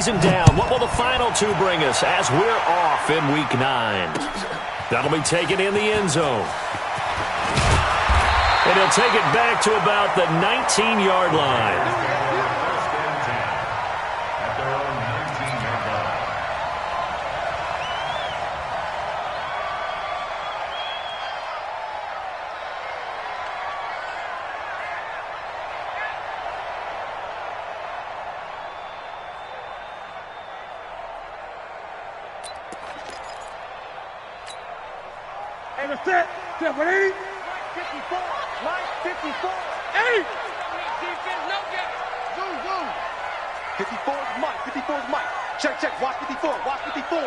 Down. What will the final two bring us as we're off in Week 9? That'll be taken in the end zone. And he'll take it back to about the 19-yard line. Set. Set for 80. Mike 54. Mike 54. 80. Defense, no gap. Zoom, zoom. 54 is Mike. 54 is Mike. Check, check. Watch 54. Watch 54.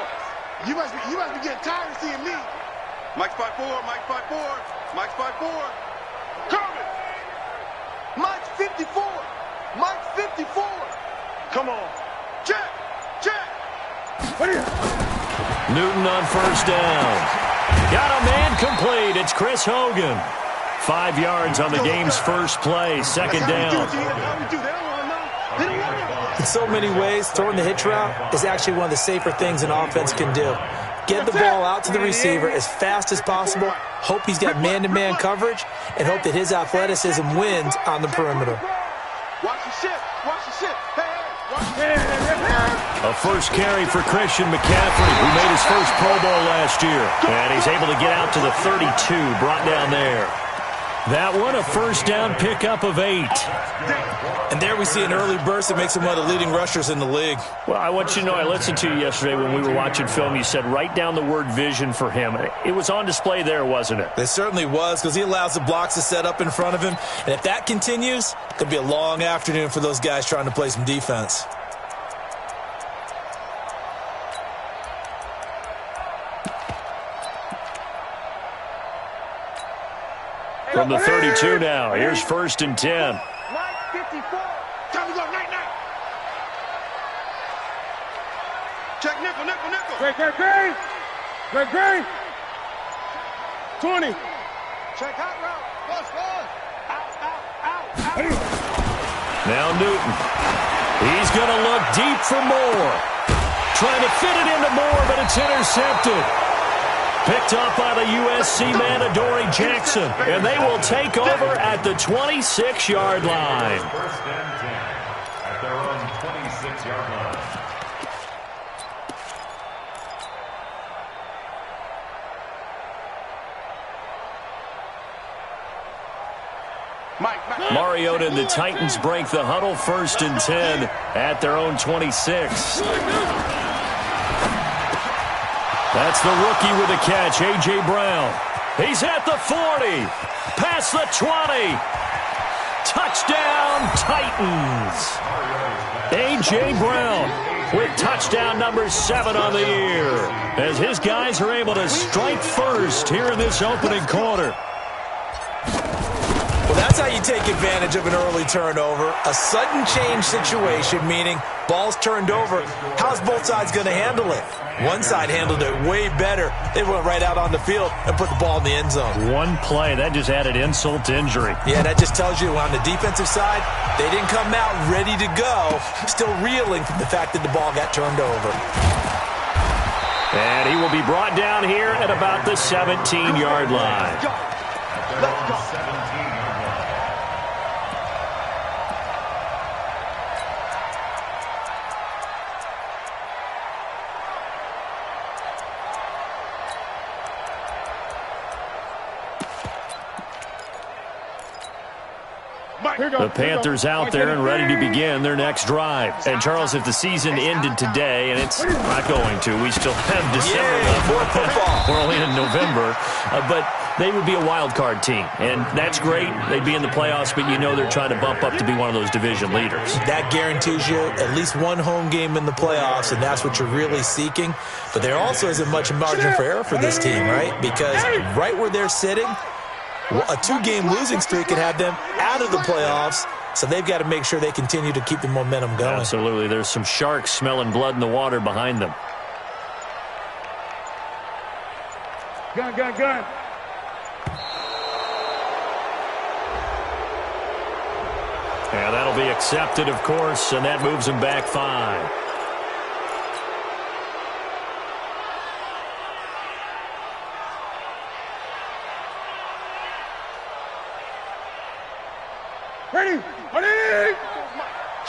You must be getting tired of seeing me. Mike's 5'4. Mike's 5'4. Mike's 5'4. Coming. Mike's 54. Mike's 54. Come on. Check. Check. What are you? Newton on first down. Got a man complete. It's Chris Hogan. 5 yards on the game's first play. Second down. In so many ways, throwing the hitch route is actually one of the safer things an offense can do. Get the ball out to the receiver as fast as possible, hope he's got man-to-man coverage, and hope that his athleticism wins on the perimeter. Watch the shit. Watch the shit. A first carry for Christian McCaffrey, who made his first Pro Bowl last year. And he's able to get out to the 32, brought down there. That one, a first down pickup of 8. And there we see an early burst that makes him one of the leading rushers in the league. Well, I want you to know, I listened to you yesterday when we were watching film. You said write down the word vision for him. It was on display there, wasn't it? It certainly was, because he allows the blocks to set up in front of him. And if that continues, it could be a long afternoon for those guys trying to play some defense. From the 32 now, here's 1st and 10. Mike 54. Time to go, night. Check nickel. Great. 20. Check hot route. Bust. Out. Now Newton. He's going to look deep for Moore. Trying to fit it into Moore, but it's intercepted. Picked up by the USC man, Adoree Jackson. And they will take over at the 26-yard line. First and 10 at their own 26-yard line. Mariota and the Titans break the huddle. 1st and 10 at their own 26. That's the rookie with a catch, A.J. Brown. He's at the 40, past the 20. Touchdown, Titans. A.J. Brown with touchdown number 7 on the year, as his guys are able to strike first here in this opening quarter. Well, that's how you take advantage of an early turnover. A sudden change situation, meaning ball's turned over. How's both sides going to handle it? One side handled it way better. They went right out on the field and put the ball in the end zone. One play, that just added insult to injury. Yeah, that just tells you on the defensive side, they didn't come out ready to go, still reeling from the fact that the ball got turned over. And he will be brought down here at about the 17-yard line. Let's go. 17-yard line. The Panthers out there and ready to begin their next drive. And, Charles, if the season ended today, and it's not going to, we still have December left. We're only in November. But they would be a wild card team, and that's great. They'd be in the playoffs, but you know they're trying to bump up to be one of those division leaders. That guarantees you at least one home game in the playoffs, and that's what you're really seeking. But there also isn't much margin for error for this team, right? Because right where they're sitting, a 2-game losing streak could have them out of the playoffs, so they've got to make sure they continue to keep the momentum going. Absolutely. There's some sharks smelling blood in the water behind them. Gun. Yeah, that'll be accepted, of course, and that moves them back 5.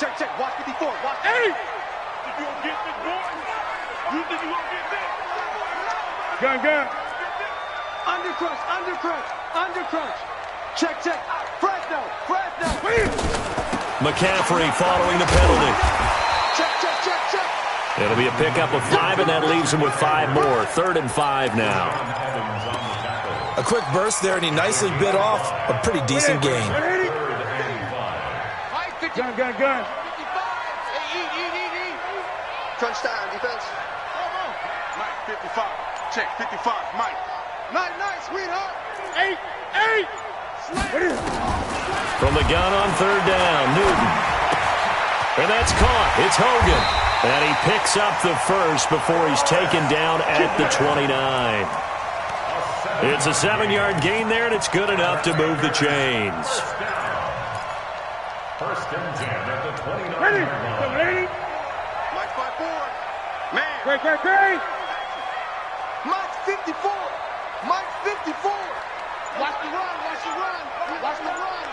Check, check. Watch 54. Watch. Hey! You gonna get this, boy? You think you gonna get this? Gun, gun. Under crunch, under crunch, under crunch. Check, check. Fresno, Fresno. McCaffrey following the penalty. Check, check, check, check. It'll be a pickup of 5, and that leaves him with 5 more. 3rd and 5 now. A quick burst there, and he nicely bit off a pretty decent gain. Gun, gun, gun. 55. Hey, crunch time, defense. Mike, 55. Check, 55. Mike. Nice, sweetheart. 8. From the gun on 3rd down, Newton. And that's caught. It's Hogan. And he picks up the first before he's taken down at the 29. It's a 7-yard gain there, and it's good enough to move the chains. First and 10 at the 29. Ready? Mike 5-4. Man. Great. Mike 54. Mike 54. Watch the run, watch the run. Watch the run.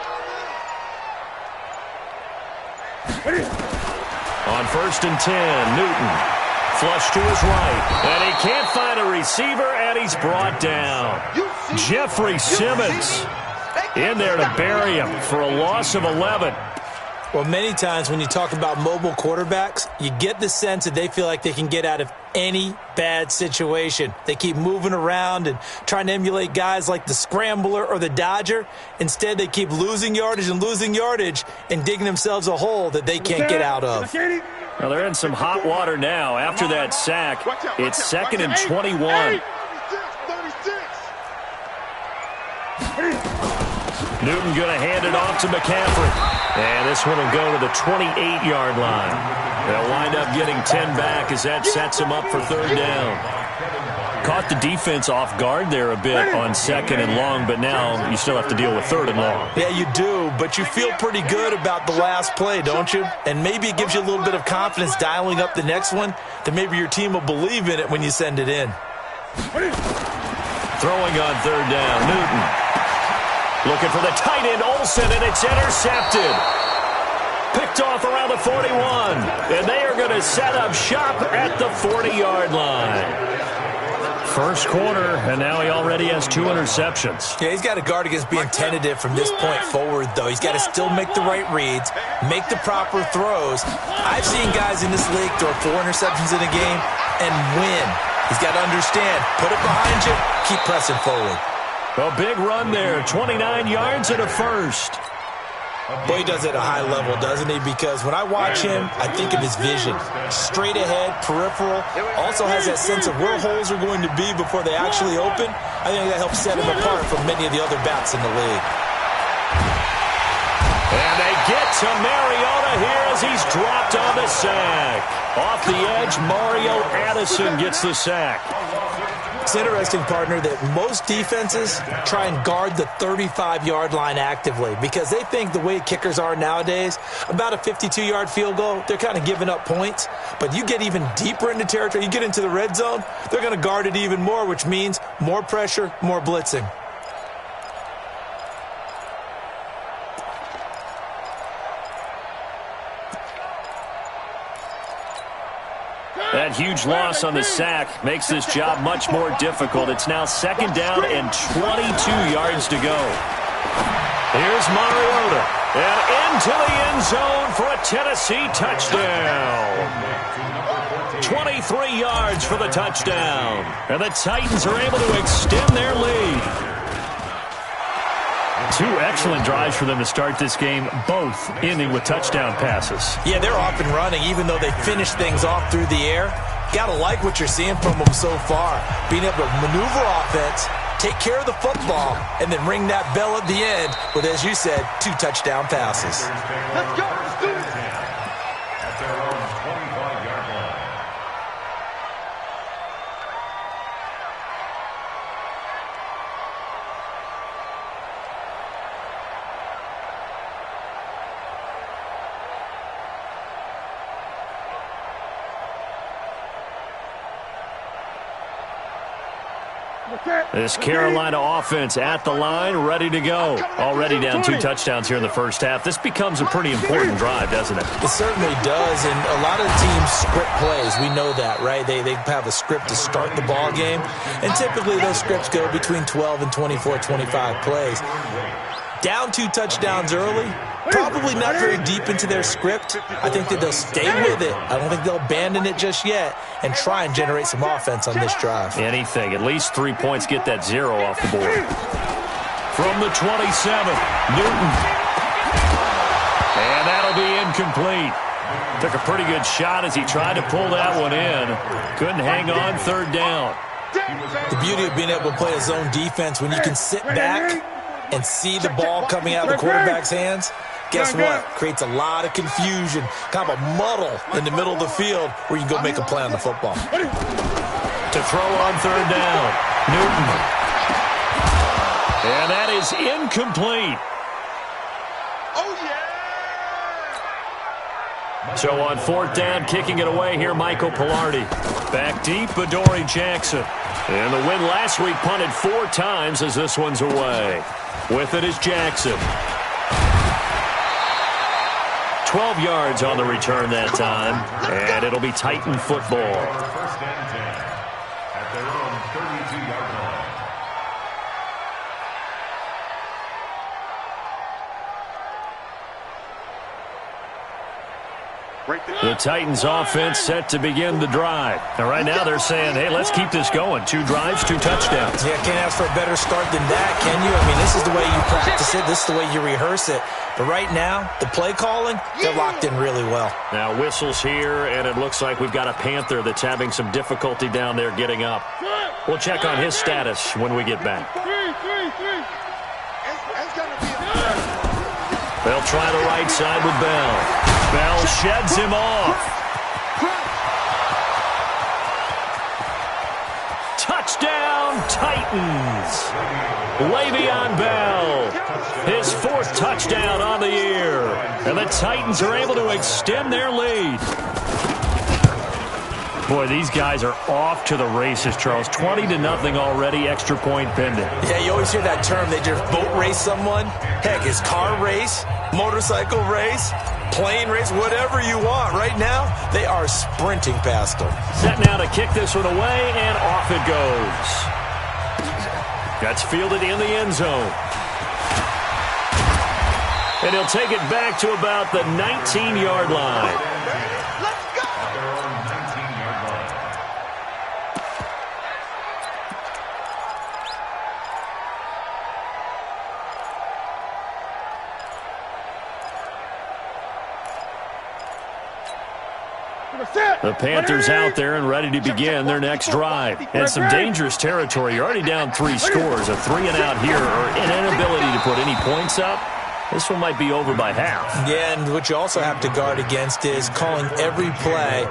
On 1st and 10, Newton. Flush to his right. And he can't find a receiver, and he's brought down. Jeffrey Simmons in there to bury him for a loss of 11. Well, many times when you talk about mobile quarterbacks, you get the sense that they feel like they can get out of any bad situation. They keep moving around and trying to emulate guys like the Scrambler or the Dodger. Instead, they keep losing yardage and digging themselves a hole that they can't get out of. Well, they're in some hot water now. After that sack, it's 2nd and 21. Newton going to hand it off to McCaffrey. And this one will go to the 28-yard line. They'll wind up getting 10 back as that sets him up for 3rd down. Caught the defense off guard there a bit on 2nd and long, but now you still have to deal with 3rd and long. Yeah, you do, but you feel pretty good about the last play, don't you? And maybe it gives you a little bit of confidence dialing up the next one, that maybe your team will believe in it when you send it in. Throwing on 3rd down, Newton. Looking for the tight end, Olsen, and it's intercepted. Picked off around the 41. And they are going to set up shop at the 40-yard line. First quarter, and now he already has 2 interceptions. Yeah, he's got to guard against being tentative from this point forward, though. He's got to still make the right reads, make the proper throws. I've seen guys in this league throw 4 interceptions in a game and win. He's got to understand, put it behind you, keep pressing forward. A big run there, 29 yards and a first. Boy, he does it at a high level, doesn't he? Because when I watch him, I think of his vision. Straight ahead, peripheral. Also has that sense of where holes are going to be before they actually open. I think that helps set him apart from many of the other backs in the league. And they get to Mariota here as he's dropped on the sack. Off the edge, Mario Addison gets the sack. It's interesting, partner, that most defenses try and guard the 35-yard line actively because they think the way kickers are nowadays, about a 52-yard field goal, they're kind of giving up points. But you get even deeper into territory, you get into the red zone, they're going to guard it even more, which means more pressure, more blitzing. That huge loss on the sack makes this job much more difficult. It's now 2nd down and 22 yards to go. Here's Mariota. And into the end zone for a Tennessee touchdown. 23 yards for the touchdown. And the Titans are able to extend their lead. 2 excellent drives for them to start this game, both ending with touchdown passes. Yeah, they're off and running, even though they finish things off through the air. Got to like what you're seeing from them so far. Being able to maneuver offense, take care of the football, and then ring that bell at the end with, as you said, 2 touchdown passes. Let's go. Let's do it. At their own 25-yard line. This Carolina offense at the line, ready to go. Already down 2 touchdowns here in the first half. This becomes a pretty important drive, doesn't it? It certainly does, and a lot of teams script plays. We know that, right? They have a script to start the ball game, and typically those scripts go between 12 and 24, 25 plays. Down 2 touchdowns early, probably not very deep into their script. I think that they'll stay with it. I don't think they'll abandon it just yet and try and generate some offense on this drive. Anything. At least 3 points, get that 0 off the board. From the 27, Newton. And that'll be incomplete. Took a pretty good shot as he tried to pull that one in. Couldn't hang on, 3rd down. The beauty of being able to play a zone defense when you can sit back and see the ball coming out of the quarterback's hands, guess what? Creates a lot of confusion, kind of a muddle in the middle of the field where you can go make a play on the football. To throw on 3rd down, Newton. And that is incomplete. Oh, yeah! So on 4th down, kicking it away here, Michael Pilardi. Back deep, Adoree Jackson. And the win last week punted 4 times as this one's away. With it is Jackson. 12 yards on the return that time, and it'll be Titan football. First and 10 at their own 32-yard line. The Titans offense set to begin the drive. And right now they're saying, hey, let's keep this going. 2 drives, 2 touchdowns. Yeah, can't ask for a better start than that, can you? I mean, this is the way you practice it. This is the way you rehearse it. But right now, the play calling, they're locked in really well. Now whistles here, and it looks like we've got a Panther that's having some difficulty down there getting up. We'll check on his status when we get back. They'll try the right side with Bell. Bell sheds him off. Touchdown, Titans. Le'Veon Bell, his 4th touchdown on the year. And the Titans are able to extend their lead. Boy, these guys are off to the races, Charles. 20-0 already, extra point pending. Yeah, you always hear that term. They just boat race someone. Heck, it's car race, motorcycle race, plane race, whatever you want. Right now, they are sprinting past them. Set now to kick this one away, and off it goes. That's fielded in the end zone. And he'll take it back to about the 19-yard line. The Panthers out there and ready to begin their next drive. And some dangerous territory. You're already down 3 scores. A 3-and-out here, or an inability to put any points up. This one might be over by half. Yeah, and what you also have to guard against is calling every play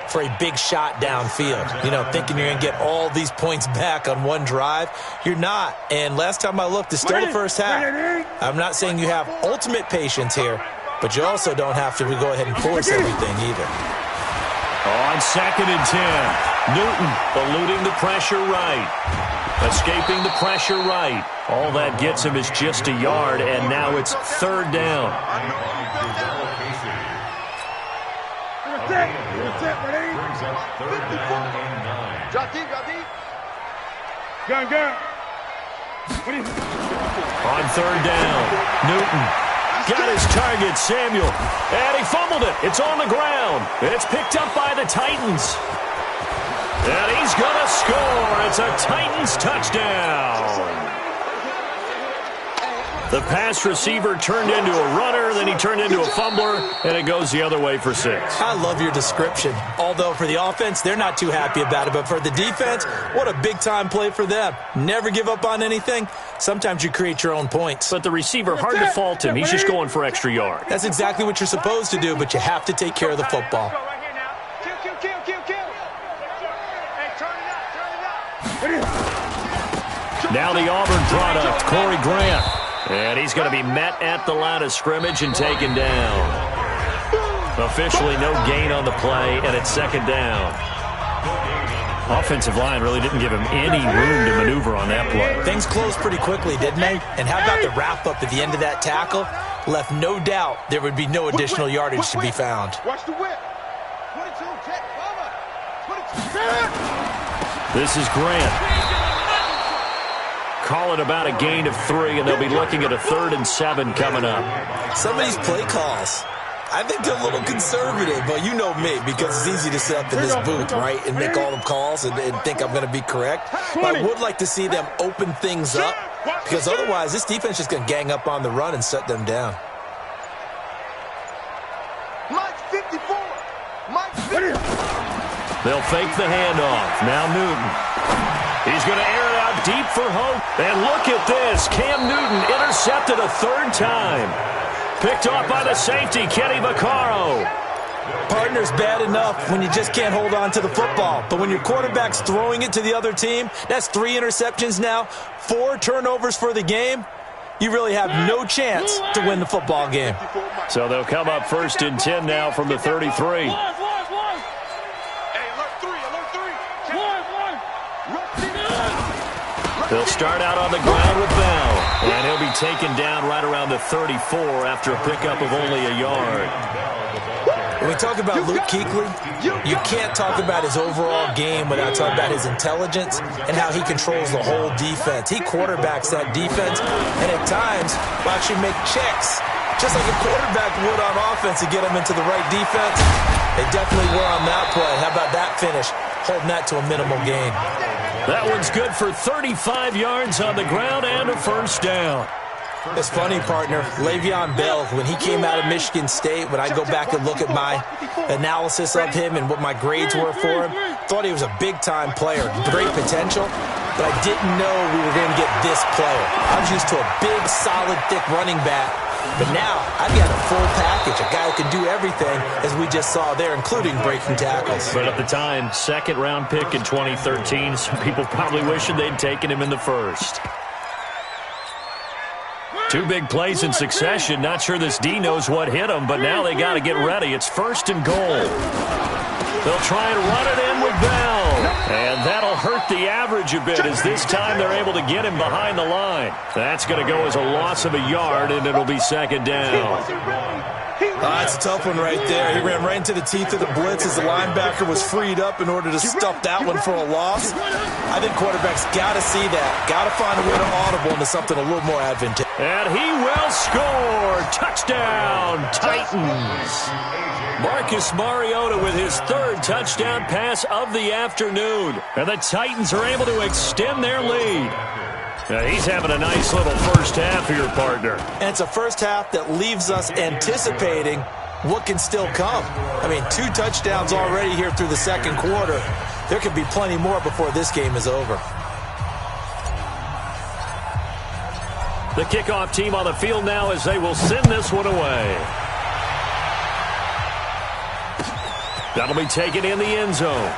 for a big shot downfield. You know, thinking you're going to get all these points back on one drive. You're not. And last time I looked, it's still the first half. I'm not saying you have ultimate patience here, but you also don't have to go ahead and force everything either. On 2nd and 10, Newton eluding the pressure right. Escaping the pressure right. All that gets him is just a yard, and now it's 3rd down. On 3rd down, Newton got his target, Samuel, and he fumbled it. It's on the ground. It's picked up by the Titans. And he's going to score. It's a Titans touchdown. The pass receiver turned into a runner, then he turned into a fumbler, and it goes the other way for 6. I love your description. Although for the offense, they're not too happy about it. But for the defense, what a big-time play for them. Never give up on anything. Sometimes you create your own points. But the receiver, hard to fault him. He's just going for extra yard. That's exactly what you're supposed to do, but you have to take care of the football. Now the Auburn product, Corey Grant. And he's going to be met at the line of scrimmage and taken down. Officially no gain on the play, and it's 2nd down. Offensive line really didn't give him any room to maneuver on that play. Things closed pretty quickly, didn't they? And how about the wrap-up at the end of that tackle? Left no doubt there would be no additional yardage to be found. Watch the whip. 22, check, cover. 22. This is Grant. Call it about a gain of 3, and they'll be looking at a 3rd and 7 coming up. Some of these play calls, I think they're a little conservative, but you know me, because it's easy to sit up in this booth, right, and make all the calls and think I'm going to be correct. But I would like to see them open things up, because otherwise this defense is going to gang up on the run and shut them down. Mike 54. Mike 54. They'll fake the handoff. Now Newton. He's going to air it out deep for Hope. And look at this. Cam Newton intercepted a 3rd time. Picked off by the safety, Kenny Vaccaro. Partner's bad enough when you just can't hold on to the football. But when your quarterback's throwing it to the other team, that's 3 interceptions now, 4 turnovers for the game. You really have no chance to win the football game. So they'll come up 1st and 10 now from the 33. They'll start out on the ground with Bell. And he'll be taken down right around the 34 after a pickup of only a yard. When we talk about Luke Kuechly, you can't talk about his overall game without talking about his intelligence and how he controls the whole defense. He quarterbacks that defense, and at times will actually make checks, just like a quarterback would on offense to get them into the right defense. They definitely were on that play. How about that finish? Holding that to a minimal gain. That one's good for 35 yards on the ground and a 1st down. It's funny, partner. Le'Veon Bell, when he came out of Michigan State, when I go back and look at my analysis of him and what my grades were for him, thought he was a big-time player, great potential, but I didn't know we were going to get this player. I was used to a big, solid, thick running back, but now I've got a full package, a guy who can do everything, as we just saw there, including breaking tackles. But at the time, 2nd-round pick in 2013, some people probably wishing they'd taken him in the 1st. 2 big plays in succession. Not sure this D knows what hit him, but now they got to get ready. It's 1st and goal. They'll try and run it in with Bell. And that'll hurt the average a bit, as this time they're able to get him behind the line. That's going to go as a loss of a yard, and it'll be 2nd down. That's a tough one right there. He ran right into the teeth of the blitz as the linebacker was freed up in order to stuff that one for a loss. I think quarterbacks got to see that. Got to find a way to audible into something a little more advantageous. And he will score. Touchdown, Titans. Marcus Mariota with his 3rd touchdown pass of the afternoon. And the Titans are able to extend their lead. Now he's having a nice little 1st half here, partner. And it's a 1st half that leaves us anticipating what can still come. I mean, 2 touchdowns already here through the 2nd quarter. There could be plenty more before this game is over. The kickoff team on the field now as they will send this one away. That'll be taken in the end zone.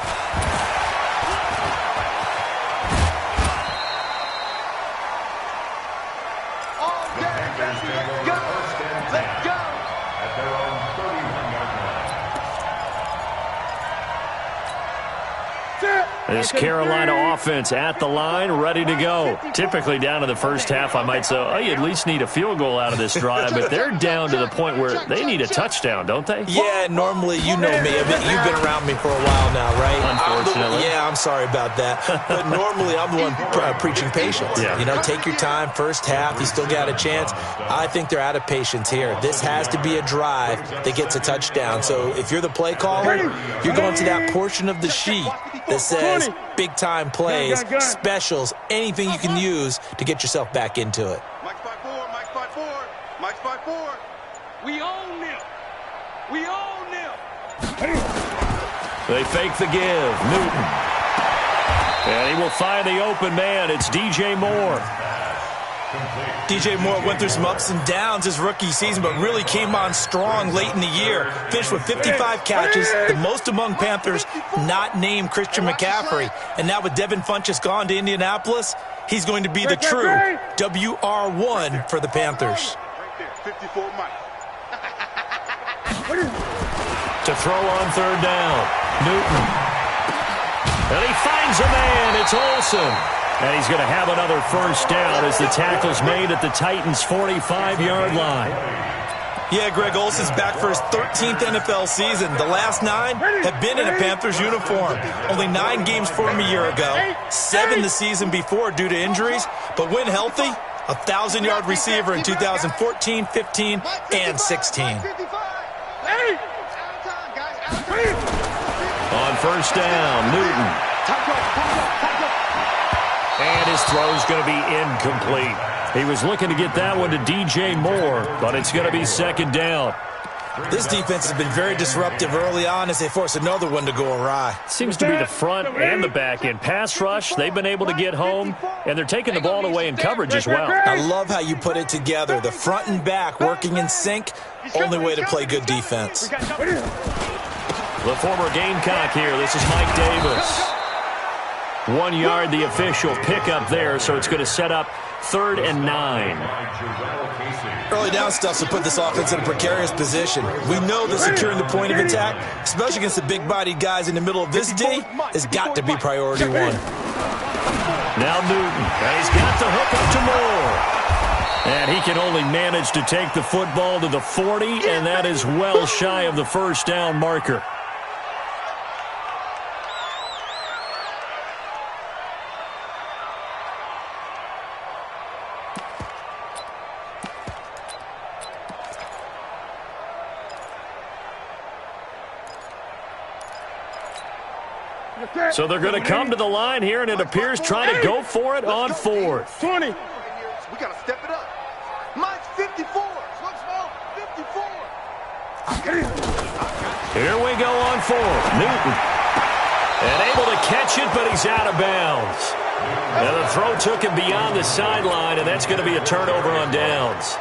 This Carolina offense at the line, ready to go. Typically down to the 1st half, I might say, oh, you at least need a field goal out of this drive, but they're down to the point where they need a touchdown, don't they? Yeah, normally, you know me. You've been around me for a while now, right? Unfortunately. I'm sorry about that. But normally, I'm the one preaching patience. Yeah. You know, take your time, 1st half, you still got a chance. I think they're out of patience here. This has to be a drive that gets a touchdown. So if you're the play caller, you're going to that portion of the sheet that says big-time plays, specials, anything you can use to get yourself back into it. Mike 5-4, Mike 5-4, Mike 5-4. We own them. We own them. They fake the give. Newton. And he will find the open man. It's DJ Moore. DJ Moore went through some ups and downs his rookie season, but really came on strong late in the year. Finished with 55 catches, the most among Panthers not named Christian McCaffrey. And now with Devin Funchess gone to Indianapolis, he's going to be the true WR1 for the Panthers. Right there, 54 Mike. To throw on 3rd down. Newton. And he finds There's a man. It's Olsen. And he's going to have another first down as the tackle's made at the Titans' 45-yard line. Yeah, Greg Olsen's back for his 13th NFL season. The last 9 have been in a Panthers uniform. Only 9 games for him a year ago, 7 the season before due to injuries. But when healthy, a 1,000-yard receiver in 2014, 15, and 16. On first down, Newton. And his throw's going to be incomplete. He was looking to get that one to DJ Moore, but it's going to be second down. This defense has been very disruptive early on as they force another one to go awry. Seems to be the front and the back end. Pass rush, they've been able to get home, and they're taking the ball away in coverage as well. I love how you put it together. The front and back working in sync, only way to play good defense. The former Gamecock here. This is Mike Davis. 1 yard, the official pickup there, so it's going to set up 3rd and 9. Early down stuff to put this offense in a precarious position. We know that securing the point of attack, especially against the big-bodied guys in the middle of this D, has got to be priority 1. Now Newton, and he's got the hook up to Moore. And he can only manage to take the football to the 40, and that is well shy of the first down marker. So they're going to come to the line here, and it appears trying to go for it on 4th. 20. We got to step it up. Mike's 54. 54. Here we go on 4th. Newton. And able to catch it, but he's out of bounds. And the throw took him beyond the sideline, and that's going to be a turnover on downs.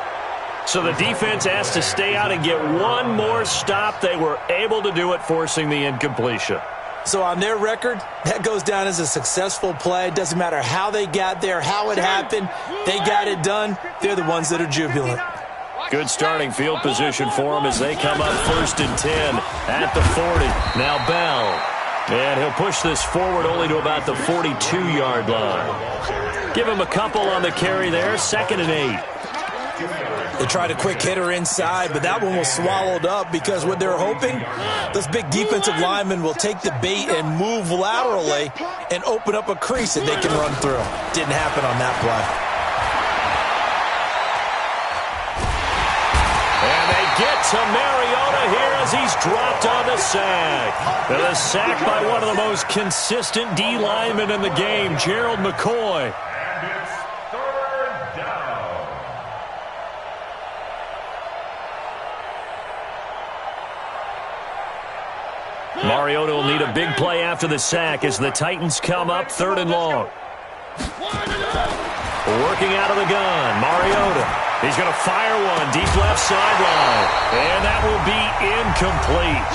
So the defense has to stay out and get one more stop. They were able to do it, forcing the incompletion. So on their record, that goes down as a successful play. It doesn't matter how they got there, how it happened. They got it done. They're the ones that are jubilant. Good starting field position for them as they come up 1st and 10 at the 40. Now Bell. And he'll push this forward only to about the 42-yard line. Give him a couple on the carry there. 2nd and 8. They tried a quick hitter inside, but that one was swallowed up because what they're hoping, those big defensive linemen will take the bait and move laterally and open up a crease that they can run through. Didn't happen on that play. And they get to Mariota here as he's dropped on the sack. And a sack by one of the most consistent D linemen in the game, Gerald McCoy. Mariota will need a big play after the sack as the Titans come up 3rd and long. Working out of the gun, Mariota. He's going to fire one deep left sideline. And that will be incomplete.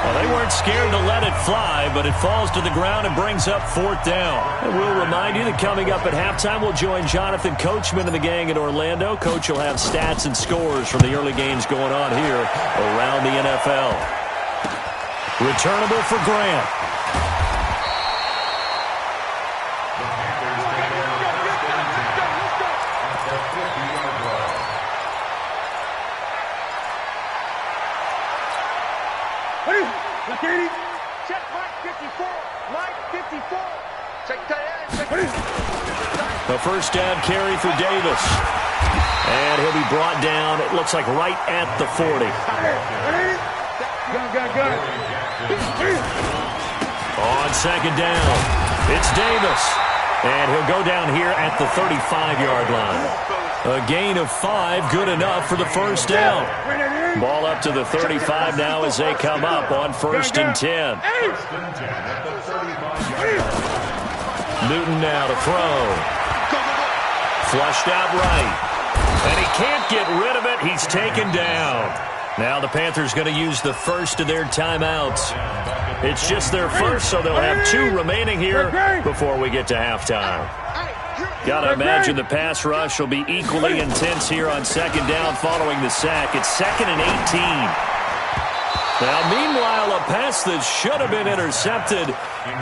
Well, they weren't scared to let it fly, but it falls to the ground and brings up 4th down. And we'll remind you that coming up at halftime, we'll join Jonathan Coachman and the gang in Orlando. Coach will have stats and scores from the early games going on here around the NFL. Returnable for Grant. Check Mike 54. Mike 54. Check The first down carry for Davis. And he'll be brought down, it looks like right at the 40. Gun. On 2nd down, it's Davis. And he'll go down here at the 35-yard line. A gain of 5, good enough for the first down. Ball up to the 35 now as they come up on 1st and 10. Newton now to throw. Flushed out right. And he can't get rid of it. He's taken down. Now the Panthers going to use the first of their timeouts. It's just their first, so they'll have 2 remaining here before we get to halftime. Got to imagine the pass rush will be equally intense here on 2nd down following the sack. It's 2nd and 18. Now, meanwhile, a pass that should have been intercepted,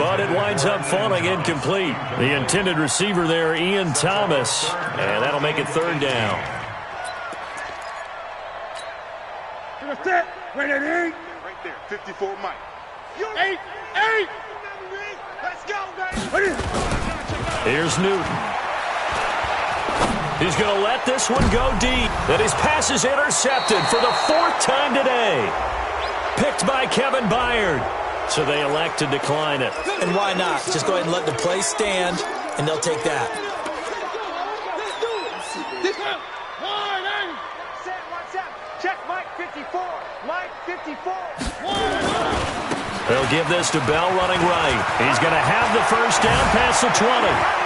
but it winds up falling incomplete. The intended receiver there, Ian Thomas, and that'll make it third down. Right there, 54 Mike. 8. Let's go, baby. Here's Newton. He's going to let this one go deep. And his pass is intercepted for the fourth time today. Picked by Kevin Byard. So they elect to decline it. And why not? Just go ahead and let the play stand, and they'll take that. Check Mike 54. Mike 54. They'll give this to Bell running right. He's going to have the first down past the 20.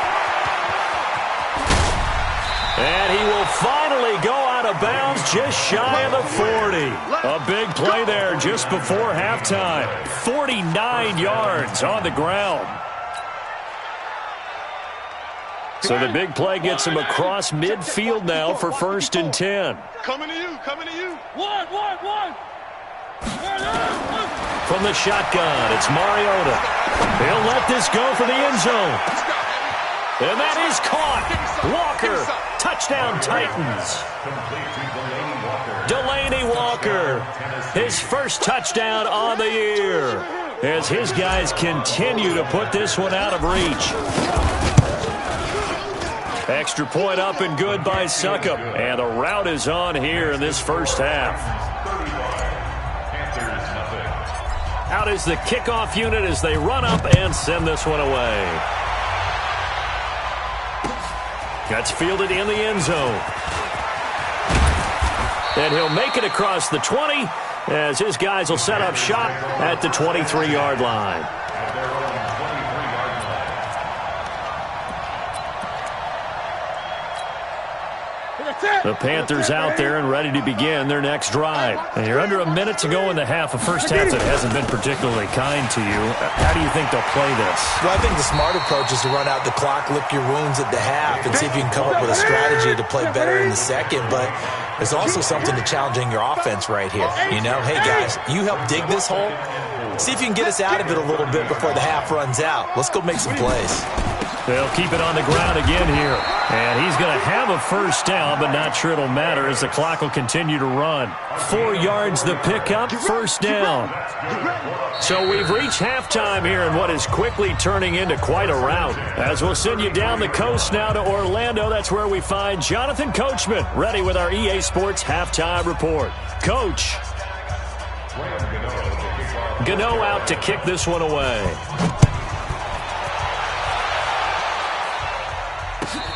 And he will finally go out of bounds just shy of the 40. A big play there just before halftime. 49 yards on the ground. So the big play gets him across midfield now for 1st and 10. Coming to you, coming to you. One. From the shotgun, it's Mariota. He'll let this go for the end zone. And that is caught. Walker, touchdown Titans. Delaney Walker, his first touchdown on the year, as his guys continue to put this one out of reach. Extra point up and good by Succop. And the route is on here in this first half. Out is the kickoff unit as they run up and send this one away. That's fielded in the end zone. And he'll make it across the 20 as his guys will set up shop at the 23-yard line. The Panthers out there and ready to begin their next drive. And you're under a minute to go in the half. A first half that hasn't been particularly kind to you. How do you think they'll play this? Well, I think the smart approach is to run out the clock, lick your wounds at the half, and see if you can come up with a strategy to play better in the second. But there's also something to challenging your offense right here. You know, hey, guys, you help dig this hole. See if you can get us out of it a little bit before the half runs out. Let's go make some plays. They'll keep it on the ground again here. And he's going to have a first down, but not sure it'll matter as the clock will continue to run. 4 yards the pickup, first down. So we've reached halftime here in what is quickly turning into quite a rout. As we'll send you down the coast now to Orlando, that's where we find Jonathan Coachman, ready with our EA Sports halftime report. Coach. Gano out to kick this one away.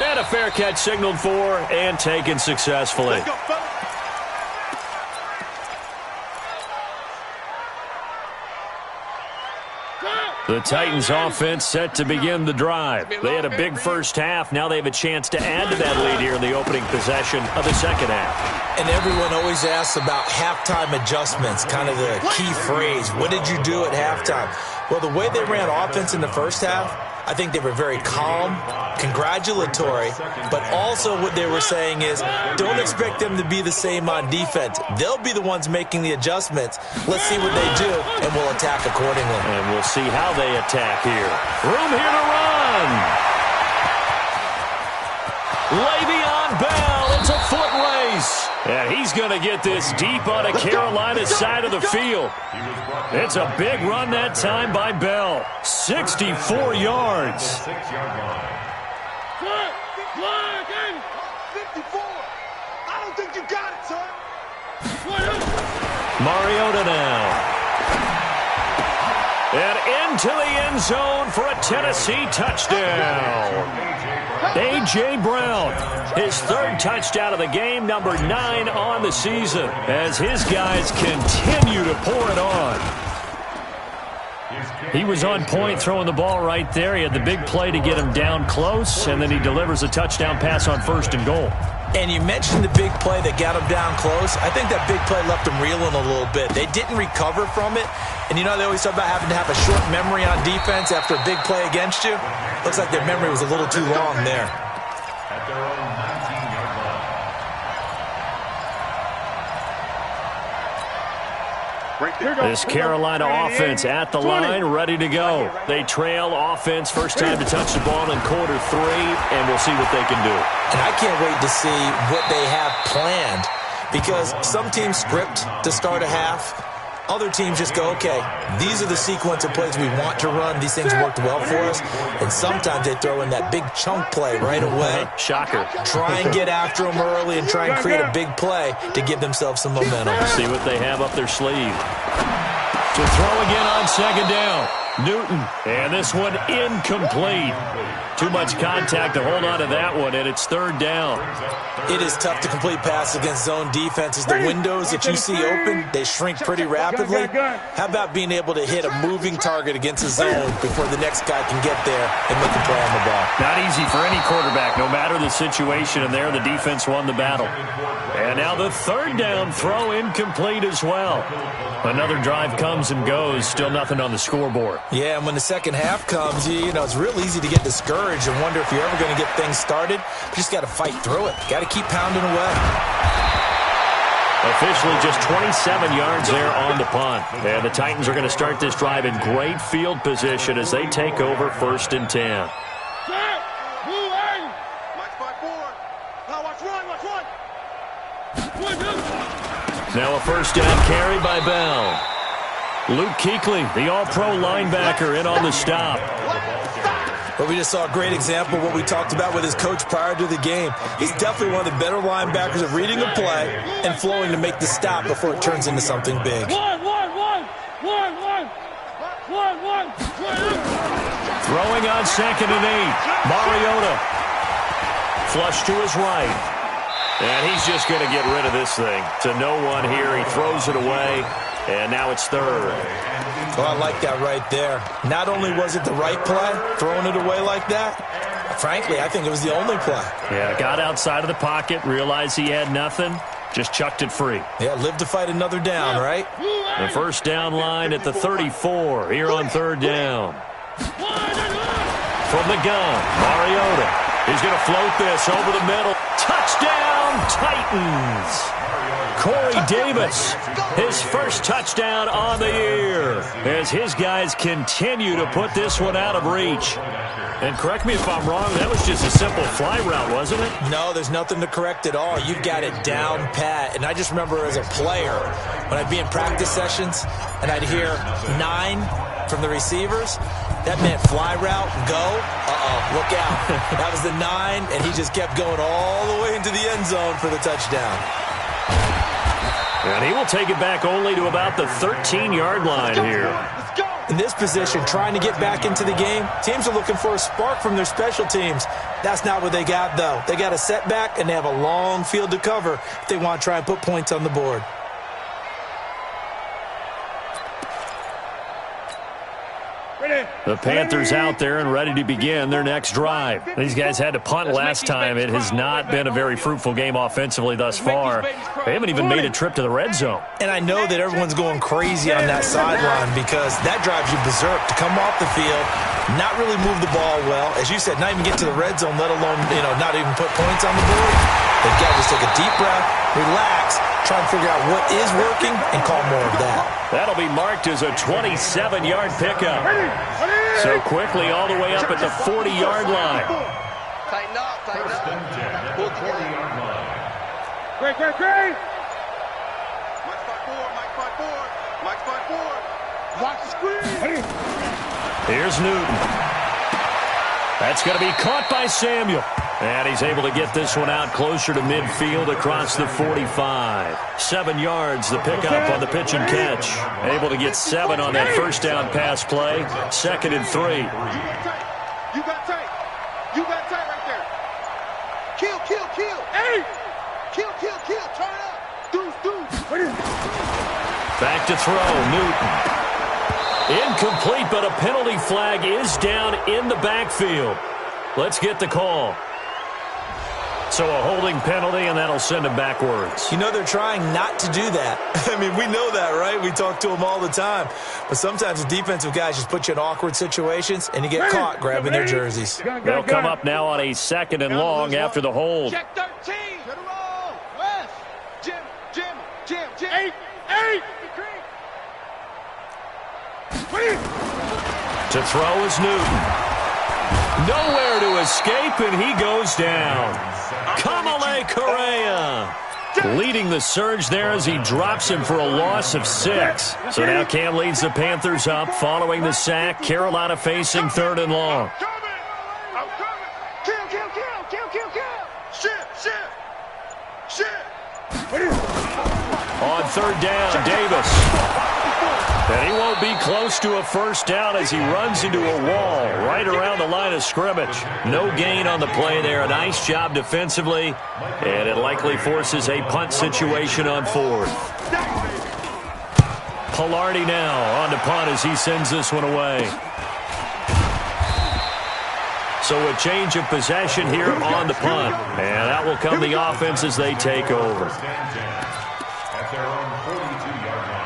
And a fair catch signaled for and taken successfully. The Titans offense set to begin the drive. They had a big first half. Now they have a chance to add to that lead here in the opening possession of the second half. And everyone always asks about halftime adjustments, kind of the key phrase. What did you do at halftime? Well, the way they ran offense in the first half, I think they were very calm, congratulatory, but also what they were saying is don't expect them to be the same on defense. They'll be the ones making the adjustments. Let's see what they do, and we'll attack accordingly. And we'll see how they attack here. Room here to run. Le'Veon Bell, it's a foot race. And he's going to get this deep on the Carolina side of the field. It's a big run that time by Bell. 64 yards. 54. I don't think you got it, son. Mariota now. And into the end zone for a Tennessee touchdown. A.J. Brown, his third touchdown of the game, number 9 on the season, as his guys continue to pour it on. He was on point throwing the ball right there. He had the big play to get him down close, and then he delivers a touchdown pass on 1st and goal. And you mentioned the big play that got him down close. I think that big play left him reeling a little bit. They didn't recover from it. And you know they always talk about having to have a short memory on defense after a big play against you. Looks like their memory was a little too long there. At their own 19-yard line. This Carolina offense at the line, ready to go. They trail offense, first time to touch the ball in quarter 3, and we'll see what they can do. And I can't wait to see what they have planned, because some teams script to start a half. Other teams just go, okay, these are the sequence of plays we want to run. These things worked well for us. And sometimes they throw in that big chunk play right away. Shocker. Try and get after them early and try and create a big play to give themselves some momentum. See what they have up their sleeve. To throw again on second down. Newton, and this one incomplete. Too much contact to hold on to that one, and it's third down. It is tough to complete passes against zone defenses. The windows that you see open, they shrink pretty rapidly. How about being able to hit a moving target against a zone before the next guy can get there and make a play on the ball? Not easy for any quarterback, no matter the situation, and there the defense won the battle. And now the third down throw incomplete as well. Another drive comes and goes, still nothing on the scoreboard. Yeah, and when the second half comes, you know, it's real easy to get discouraged and wonder if you're ever going to get things started. You just got to fight through it. Got to keep pounding away. Officially just 27 yards there on the punt. And the Titans are going to start this drive in great field position as they take over 1st and 10. Now a first down carry by Bell. Luke Kuechly, the all-pro linebacker, in on the stop. But we just saw a great example of what we talked about with his coach prior to the game. He's definitely one of the better linebackers of reading a play and flowing to make the stop before it turns into something big. Throwing on 2nd and 8. Mariota. Flush to his right. And he's just going to get rid of this thing. To no one here. He throws it away. And now it's third. Well, I like that right there. Not only was it the right play, throwing it away like that, frankly, I think it was the only play. Yeah, got outside of the pocket, realized he had nothing, just chucked it free. Yeah, live to fight another down, right? The first down line at the 34 here on third down. From the gun, Mariota. He's going to float this over the middle. Touchdown, Titans! Corey Davis, his first touchdown on the year, as his guys continue to put this one out of reach. And correct me if I'm wrong, that was just a simple fly route, wasn't it? No, there's nothing to correct at all. You've got it down pat. And I just remember as a player, when I'd be in practice sessions and I'd hear 9 from the receivers, that meant fly route, go, look out. That was the 9, and he just kept going all the way into the end zone for the touchdown. And he will take it back only to about the 13-yard line here. In this position, trying to get back into the game, teams are looking for a spark from their special teams. That's not what they got, though. They got a setback, and they have a long field to cover if they want to try and put points on the board. The Panthers out there and ready to begin their next drive. These guys had to punt last time. It has not been a very fruitful game offensively thus far. They haven't even made a trip to the red zone. And I know that everyone's going crazy on that sideline because that drives you berserk to come off the field, not really move the ball well. As you said, not even get to the red zone, let alone, not even put points on the board. They've got to just take a deep breath, relax, try and figure out what is working and call more of that. That'll be marked as a 27-yard pickup. So quickly all the way up at the 40-yard line. Tighten up, tighten First up. and 10. Full 40-yard line. Great. Mike's 5-4, Mike's 5-4, Mike's 5-4. Watch the screen. Here's Newton. That's going to be caught by Samuel. And he's able to get this one out closer to midfield across the 45. 7 yards, the pickup on the pitch and catch. Able to get 7 on that first down pass play. 2nd and 3. You got tight. You got tight right there. Kill. Hey! Kill. Turn it up. Deuce. Back to throw, Newton. Incomplete, but a penalty flag is down in the backfield. Let's get the call. So a holding penalty, and that'll send him backwards. They're trying not to do that. I mean, we know that, right? We talk to them all the time. But sometimes the defensive guys just put you in awkward situations, and you get caught grabbing their jerseys. They'll come up now on a 2nd and long after the hold. Check 13. To the roll. West. Jim. 8. To throw is Newton. Nowhere to escape, and he goes down. Kamale Correa leading the surge there as he drops him for a loss of 6. So now Cam leads the Panthers up following the sack. Carolina facing 3rd and long. On 3rd down, Davis. And he won't be close to a first down as he runs into a wall right around the line of scrimmage. No gain on the play there. A nice job defensively. And it likely forces a punt situation on 4th. Pilardi now on to punt as he sends this one away. So a change of possession here on the punt. And that will come the offense as they take over. At their own 42-yard line.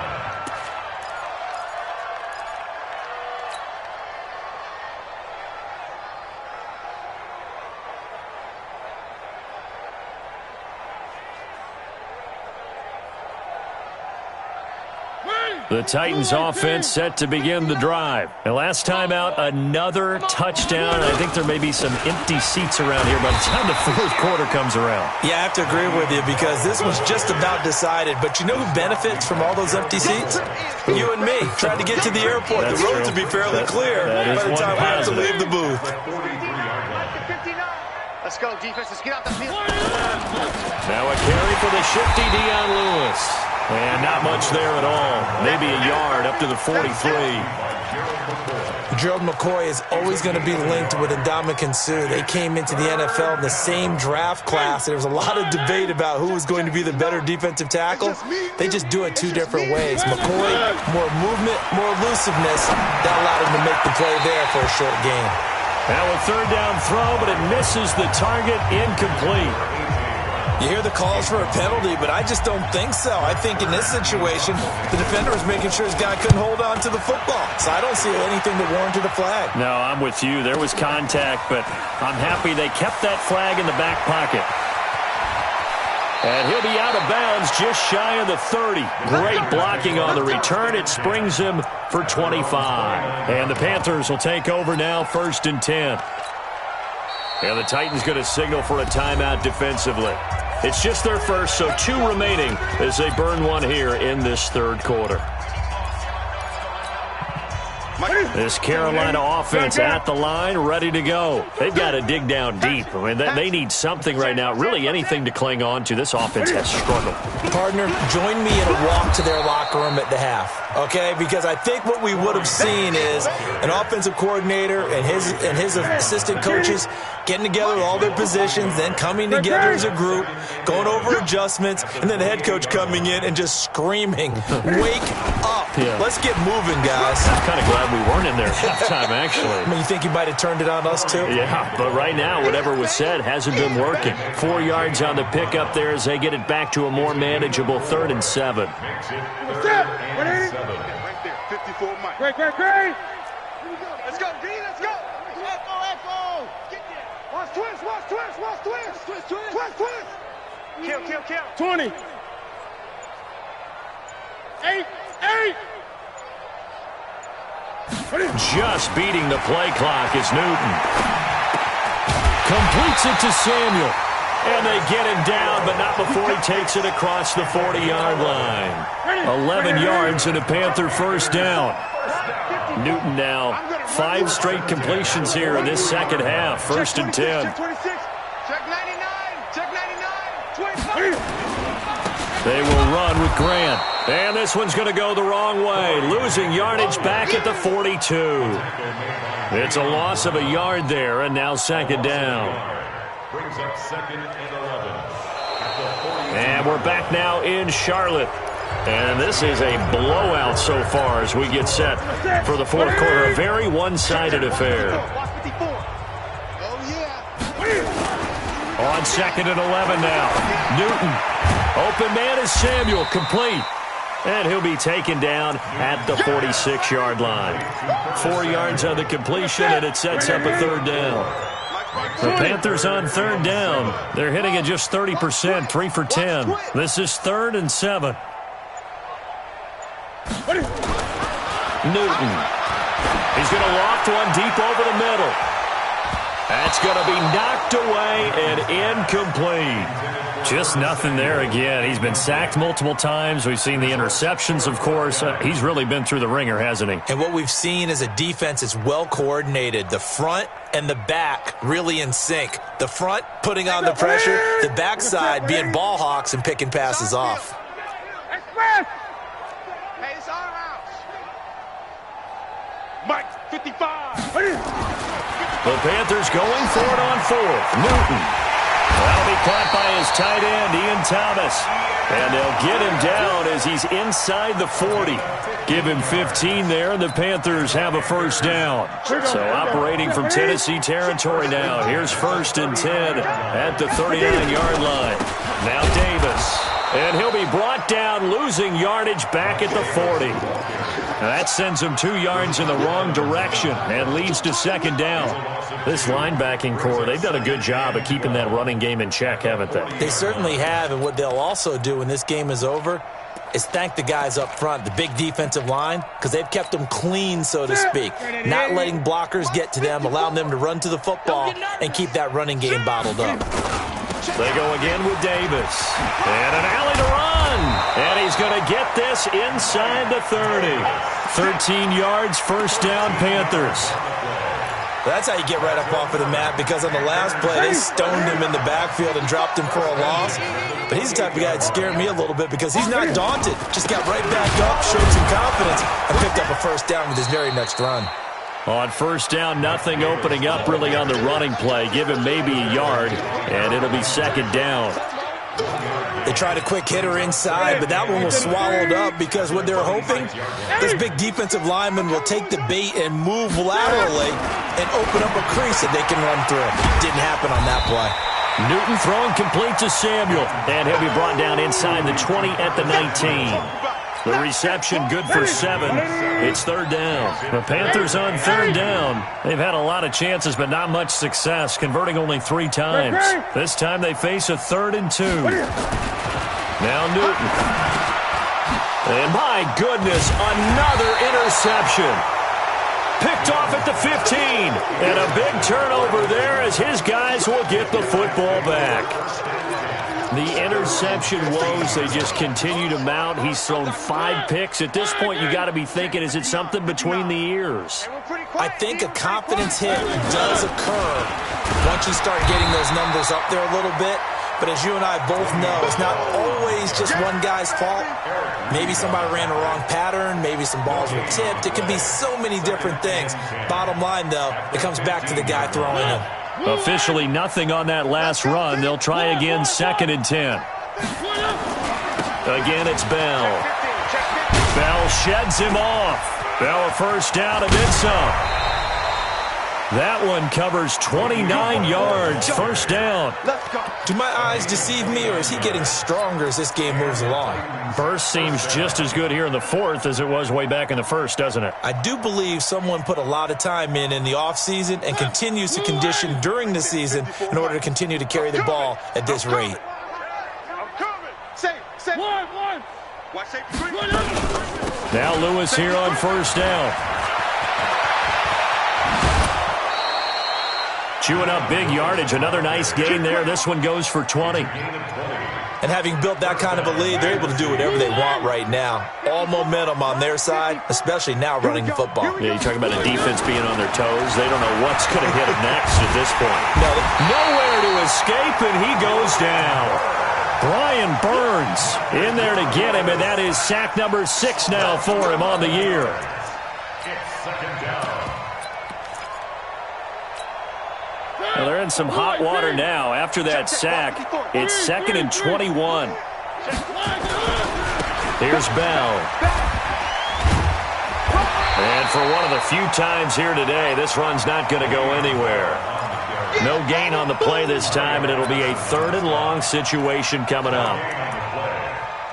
The Titans offense set to begin the drive. And last time out, another touchdown. I think there may be some empty seats around here by the time the 4th quarter comes around. Yeah, I have to agree with you because this was just about decided. But you know who benefits from all those empty seats? You and me. Trying to get to the airport. That's the roads true. will be fairly clear by the time we have to leave the booth. Let's go, defense. Let's get out the field. Now a carry for the shifty Dion Lewis. And not much there at all. Maybe a yard up to the 43. Gerald McCoy is always going to be linked with Ndamukong Suh. They came into the NFL in the same draft class. There was a lot of debate about who was going to be the better defensive tackle. They just do it 2 different ways. McCoy, more movement, more elusiveness. That allowed him to make the play there for a short gain. Now a 3rd down throw, but it misses the target. Incomplete. You hear the calls for a penalty, but I just don't think so. I think in this situation, the defender was making sure his guy couldn't hold on to the football. So I don't see anything that warranted a flag. No, I'm with you. There was contact, but I'm happy they kept that flag in the back pocket. And he'll be out of bounds just shy of the 30. Great blocking on the return. It springs him for 25. And the Panthers will take over now, 1st and 10. And the Titans going to signal for a timeout defensively. It's just their first, so 2 remaining as they burn one here in this 3rd quarter. This Carolina offense at the line, ready to go. They've got to dig down deep. I mean, they need something right now, really anything to cling on to. This offense has struggled. Partner, join me in a walk to their locker room at the half, okay? Because I think what we would have seen is an offensive coordinator and his assistant coaches getting together with all their positions, then coming together as a group, going over adjustments, and then the head coach coming in and just screaming, wake up. Yeah. Let's get moving, guys. I'm kind of glad we weren't in there at halftime, actually. I mean, you think you might have turned it on us, too? Yeah, but right now, whatever was said hasn't been working. 4 yards on the pickup there as they get it back to a more manageable 3rd and 7. What's up? What is it? Right there, 54 Mike. Great. Let's go, D, let's go. Echo. Get there. Watch twist. Kill. 20. 8. Just beating the play clock is Newton. Completes it to Samuel. And they get him down, but not before he takes it across the 40-yard line. 11 yards and a Panther first down. Newton now 5 straight completions here in this second half. 1st and 10. Check 26. Check 99. They will run with Grant. And this one's going to go the wrong way. Losing yardage back at the 42. It's a loss of a yard there, and now 2nd down. Brings up 2nd and 11. And we're back now in Charlotte. And this is a blowout so far as we get set for the 4th quarter. A very one-sided affair. On 2nd and 11 now. Newton. Open man is Samuel. Complete. And he'll be taken down at the 46-yard line. 4 yards on the completion, and it sets up a 3rd down. The Panthers on 3rd down. They're hitting at just 30%, 3 for 10. This is 3rd and 7. Newton He's going to loft one deep over the middle. That's going to be knocked away and incomplete. Just nothing there again. He's been sacked multiple times. We've seen the interceptions, of course. He's really been through the ringer, hasn't he? And what we've seen is a defense that's well coordinated. The front and the back really in sync. The front putting on the pressure, the backside being ball hawks and picking passes off. Express! Hey, it's our house. Mike, 55. The Panthers going for it on fourth. Newton. That'll be caught by his tight end, Ian Thomas. And they'll get him down as he's inside the 40. Give him 15 there, and the Panthers have a first down. So operating from Tennessee territory now. Here's 1st and 10 at the 39-yard line. Now Davis. And he'll be brought down, losing yardage back at the 40. That sends him 2 yards in the wrong direction and leads to 2nd down. This linebacking core, they've done a good job of keeping that running game in check, haven't they? They certainly have, and what they'll also do when this game is over is thank the guys up front, the big defensive line, because they've kept them clean, so to speak, not letting blockers get to them, allowing them to run to the football and keep that running game bottled up. They go again with Davis. And an alley to run. And he's going to get this inside the 30. 13 yards, first down, Panthers. That's how you get right up off of the mat, because on the last play, they stoned him in the backfield and dropped him for a loss. But he's the type of guy that scared me a little bit because he's not daunted. Just got right back up, showed some confidence, and picked up a first down with his very next run. On first down, nothing opening up really on the running play. Give him maybe a yard, and it'll be 2nd down. They tried a quick hitter inside, but that one was swallowed up because what they're hoping, this big defensive lineman will take the bait and move laterally and open up a crease that they can run through. Didn't happen on that play. Newton throwing complete to Samuel, and he'll be brought down inside the 20 at the 19. The reception good for 7. It's 3rd down. The Panthers on 3rd down. They've had a lot of chances, but not much success, converting only 3 times. This time they face a 3rd and 2. Now Newton. And my goodness, another interception. Picked off at the 15. And a big turnover there as his guys will get the football back. The interception woes, they just continue to mount. He's thrown 5 picks. At this point, you got to be thinking, is it something between the ears? I think a confidence hit does occur once you start getting those numbers up there a little bit. But as you and I both know, it's not always just one guy's fault. Maybe somebody ran a wrong pattern. Maybe some balls were tipped. It can be so many different things. Bottom line, though, it comes back to the guy throwing them. Officially nothing on that last run. They'll try again, 2nd and 10. Again, it's Bell. Bell sheds him off. Bell a first down and then some. That one covers 29 yards. First down. Do my eyes deceive me, or is he getting stronger as this game moves along? Burst seems just as good here in the 4th as it was way back in the 1st, doesn't it? I do believe someone put a lot of time in the offseason and continues to condition during the season in order to continue to carry the ball at this rate. Now Lewis here on first down. Chewing up big yardage. Another nice gain there. This one goes for 20. And having built that kind of a lead, they're able to do whatever they want right now. All momentum on their side, especially now running the football. Yeah, you're talking about a defense being on their toes. They don't know what's going to hit them next at this point. Nowhere to escape, and he goes down. Brian Burns in there to get him, and that is sack number 6 now for him on the year. It's 2nd down. Well, they're in some hot water now. After that sack, it's 2nd and 21. Here's Bell. And for one of the few times here today, this run's not going to go anywhere. No gain on the play this time, and it'll be a 3rd and long situation coming up.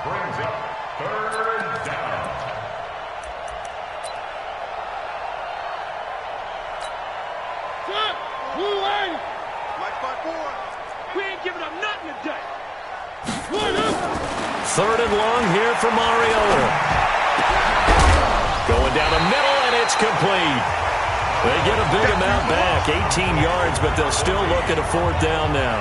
Brings up 3rd down. We ain't giving up nothing today. 3rd and long here for Mariota. Going down the middle, and it's complete. They get a big amount back, 18 yards, but they'll still look at a 4th down now.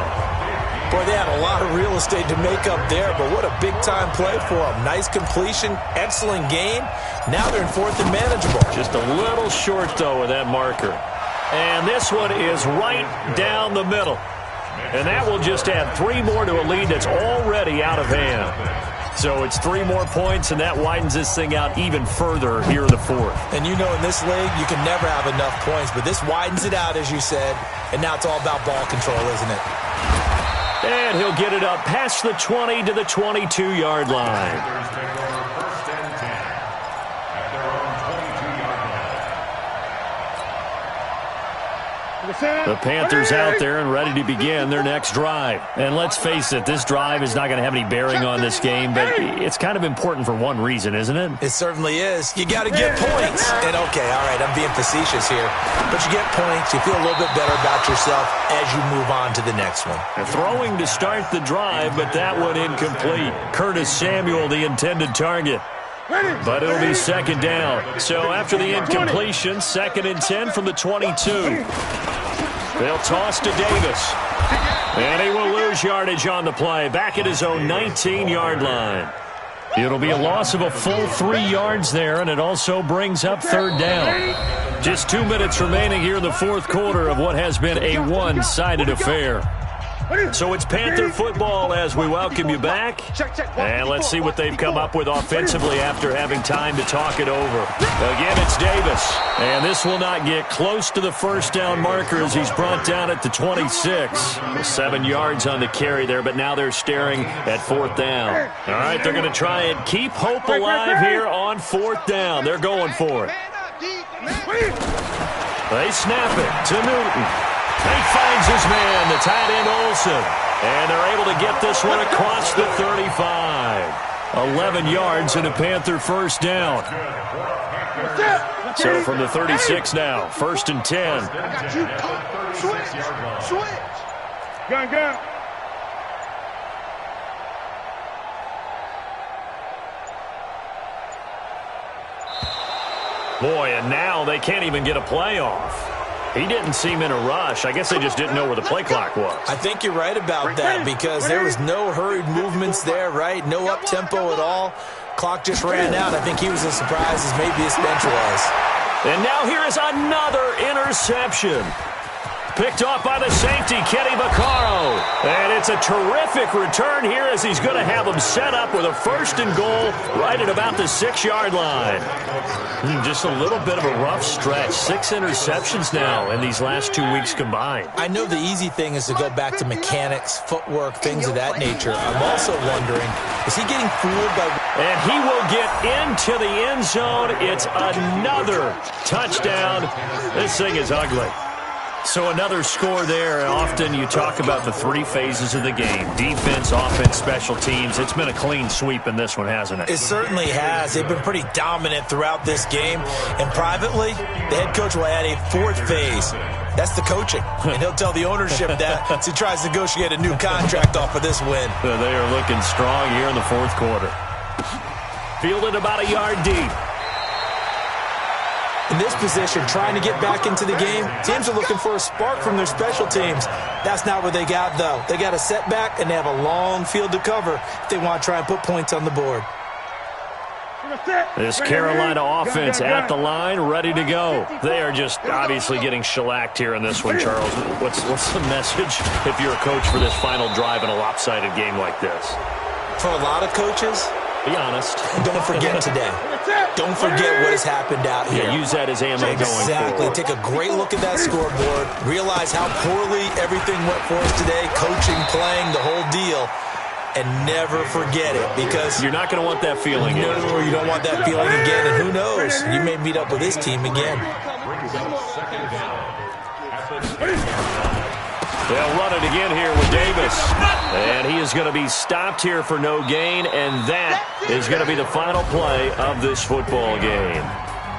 Boy, they had a lot of real estate to make up there, but what a big-time play for them. Nice completion, excellent game. Now they're in 4th and manageable. Just a little short, though, with that marker. And this one is right down the middle. And that will just add 3 more to a lead that's already out of hand. So it's 3 more points, and that widens this thing out even further here in the 4th. And you know in this league, you can never have enough points, but this widens it out, as you said, and now it's all about ball control, isn't it? And he'll get it up past the 20 to the 22-yard line. The Panthers out there and ready to begin their next drive. And let's face it, this drive is not going to have any bearing on this game, but it's kind of important for one reason, isn't it? It certainly is. You got to get points. And okay, all right, I'm being facetious here, but you get points, you feel a little bit better about yourself as you move on to the next one. Throwing to start the drive, but that one incomplete. Curtis Samuel, the intended target. But it'll be 2nd down. So after the incompletion, 2nd and 10 from the 22. They'll toss to Davis. And he will lose yardage on the play. Back at his own 19-yard line. It'll be a loss of a full 3 yards there, and it also brings up 3rd down. Just 2 minutes remaining here in the 4th quarter of what has been a one-sided affair. So it's Panther football as we welcome you back. And let's see what they've come up with offensively after having time to talk it over. Again, it's Davis. And this will not get close to the 1st down marker as he's brought down at the 26. 7 yards on the carry there, but now they're staring at 4th down. All right, they're going to try and keep hope alive here on 4th down. They're going for it. They snap it to Newton. He finds his man, the tight end Olsen. And they're able to get this one across the 35. 11 yards and a Panther 1st down. So from the 36 now, 1st and 10. Switch. Gun. Boy, and now they can't even get a play off. He didn't seem in a rush. I guess they just didn't know where the play clock was. I think you're right about that because there was no hurried movements there, right? No up-tempo at all. Clock just ran out. I think he was as surprised as maybe his bench was. And now here is another interception. Picked off by the safety, Kenny Vaccaro. And it's a terrific return here as he's going to have them set up with a 1st and goal right at about the 6-yard line. Just a little bit of a rough stretch. 6 interceptions now in these last 2 weeks combined. I know the easy thing is to go back to mechanics, footwork, things of that nature. I'm also wondering, is he getting fooled by... And he will get into the end zone. It's another touchdown. This thing is ugly. So another score there. Often you talk about the 3 phases of the game. Defense, offense, special teams. It's been a clean sweep in this one, hasn't it? It certainly has. They've been pretty dominant throughout this game. And privately, the head coach will add a 4th phase. That's the coaching. And he'll tell the ownership that as he tries to negotiate a new contract off of this win. They are looking strong here in the 4th quarter. Fielded about a yard deep. In this position, trying to get back into the game, teams are looking for a spark from their special teams. That's not what they got, though. They got a setback, and they have a long field to cover if they want to try and put points on the board. This Carolina offense at the line, ready to go. They are just obviously getting shellacked here in this one, Charles. What's the message if you're a coach for this final drive in a lopsided game like this? For a lot of coaches, be honest. Don't forget today. Don't forget what has happened out here. Yeah, use that as ammo going forward. Exactly. Take a great look at that scoreboard. Realize how poorly everything went for us today. Coaching, playing, the whole deal. And never forget it because... You're not going to want that feeling again. No, you don't want that feeling again. And who knows? You may meet up with this team again. They'll run it again here with Davis. And he is going to be stopped here for no gain, and that is going to be the final play of this football game.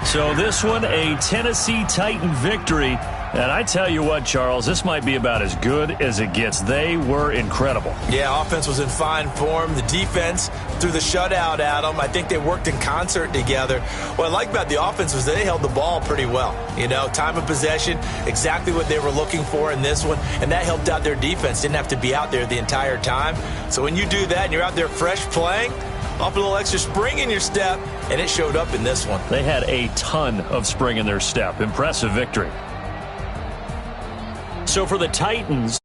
So this one, a Tennessee Titan victory. And I tell you what, Charles, this might be about as good as it gets. They were incredible. Yeah, offense was in fine form. The defense threw the shutout at them. I think they worked in concert together. What I like about the offense was they held the ball pretty well. You know, time of possession, exactly what they were looking for in this one, and that helped out their defense. Didn't have to be out there the entire time. So when you do that and you're out there fresh playing, off a little extra spring in your step, and it showed up in this one. They had a ton of spring in their step. Impressive victory. So for the Titans,